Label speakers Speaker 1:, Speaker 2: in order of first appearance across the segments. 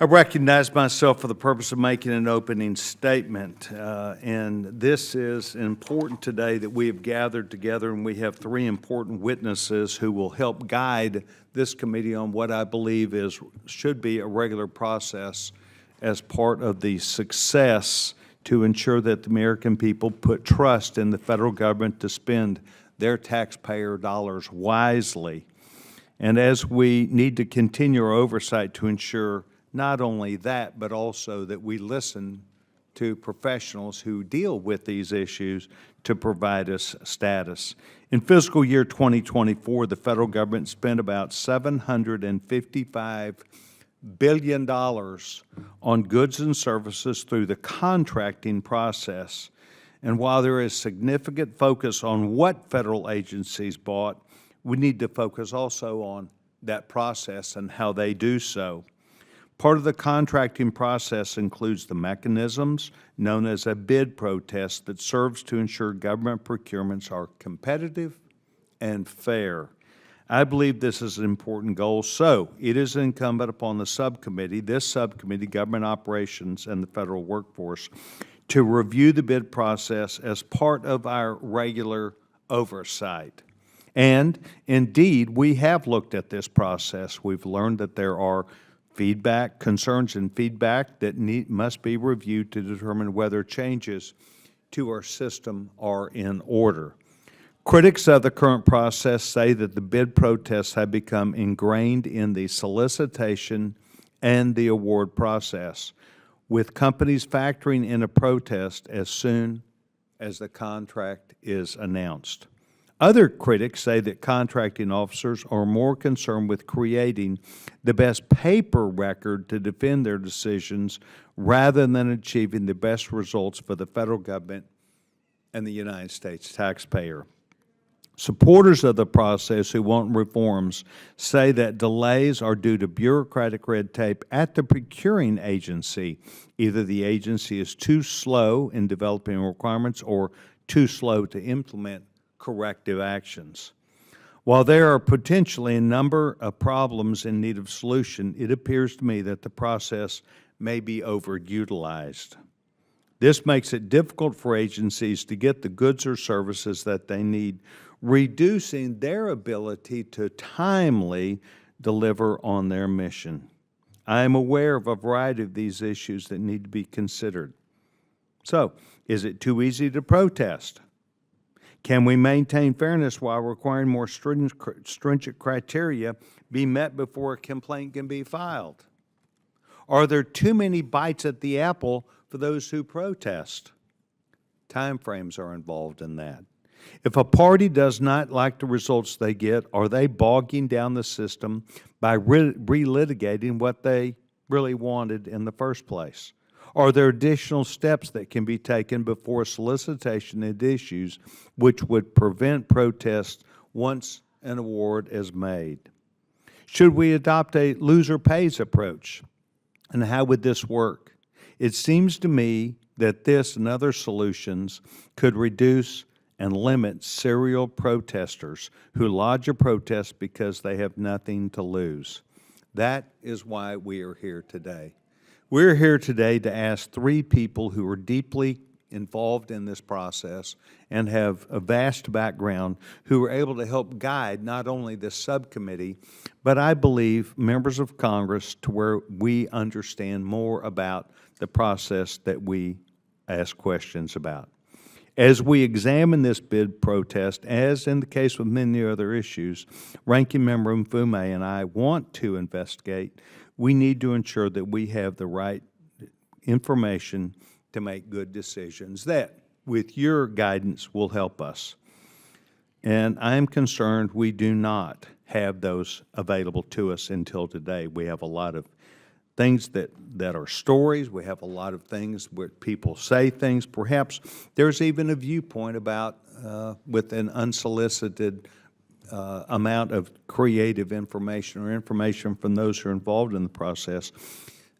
Speaker 1: I recognize myself for the purpose of making an opening statement, and this is important today that we have gathered together, and we have three important witnesses who will help guide this committee on what I believe should be a regular process as part of the success to ensure that the American people put trust in the federal government to spend their taxpayer dollars wisely. And as we need to continue our oversight to ensure not only that, but also that we listen to professionals who deal with these issues to provide us status. In fiscal year 2024, the federal government spent about $755 billion on goods and services through the contracting process. And while there is significant focus on what federal agencies bought, we need to focus also on that process and how they do so. Part of the contracting process includes the mechanisms known as a bid protest that serves to ensure government procurements are competitive and fair. I believe this is an important goal, so it is incumbent upon this subcommittee, Government Operations and the Federal Workforce, to review the bid process as part of our regular oversight. And indeed, we have looked at this process. We've learned that there are concerns and feedback that must be reviewed to determine whether changes to our system are in order. Critics of the current process say that the bid protests have become ingrained in the solicitation and the award process, with companies factoring in a protest as soon as the contract is announced. Other critics say that contracting officers are more concerned with creating the best paper record to defend their decisions rather than achieving the best results for the federal government and the United States taxpayer. Supporters of the process who want reforms say that delays are due to bureaucratic red tape at the procuring agency. Either the agency is too slow in developing requirements or too slow to implement corrective actions. While there are potentially a number of problems in need of solution, it appears to me that the process may be overutilized. This makes it difficult for agencies to get the goods or services that they need, reducing their ability to timely deliver on their mission. I am aware of a variety of these issues that need to be considered. So, is it too easy to protest? Can we maintain fairness while requiring more stringent criteria be met before a complaint can be filed? Are there too many bites at the apple for those who protest? Timeframes are involved in that. If a party does not like the results they get, are they bogging down the system by relitigating what they really wanted in the first place? Are there additional steps that can be taken before solicitation and issues which would prevent protest once an award is made? Should we adopt a loser pays approach? And how would this work? It seems to me that this and other solutions could reduce and limit serial protesters who lodge a protest because they have nothing to lose. That is why we are here today. We're here today to ask three people who are deeply involved in this process and have a vast background who are able to help guide not only this subcommittee, but I believe members of Congress to where we understand more about the process that we ask questions about. As we examine this bid protest, as in the case with many other issues, Ranking Member Mfume and I want to investigate. We need to ensure that we have the right information to make good decisions that, with your guidance, will help us. And I am concerned we do not have those available to us until today. We have a lot of things that are stories. We have a lot of things where people say things. Perhaps there's even a viewpoint about, with an unsolicited amount of creative information or information from those who are involved in the process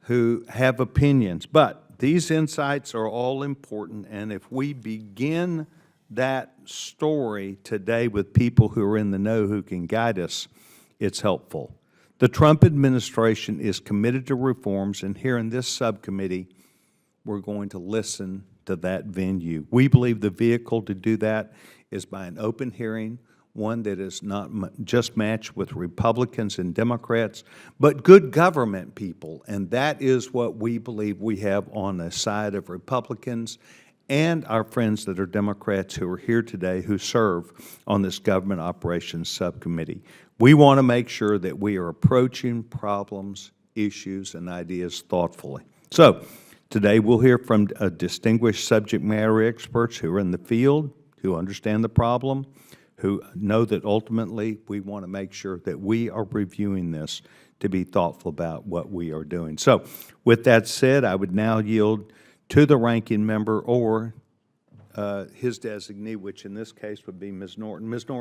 Speaker 1: who have opinions. But these insights are all important, and if we begin that story today with people who are in the know who can guide us, it's helpful. The Trump administration is committed to reforms, and here in this subcommittee, we're going to listen to that venue. We believe the vehicle to do that is by an open hearing, one that is not just matched with Republicans and Democrats, but good government people. And that is what we believe we have on the side of Republicans and our friends that are Democrats who are here today who serve on this government operations subcommittee. We want to make sure that we are approaching problems, issues, and ideas thoughtfully. So today we'll hear from distinguished subject matter experts who are in the field, who understand the problem, who know that ultimately we want to make sure that we are reviewing this to be thoughtful about what we are doing. So with that said, I would now yield to the ranking member or his designee, which in this case would be Ms. Norton. Ms. Norton.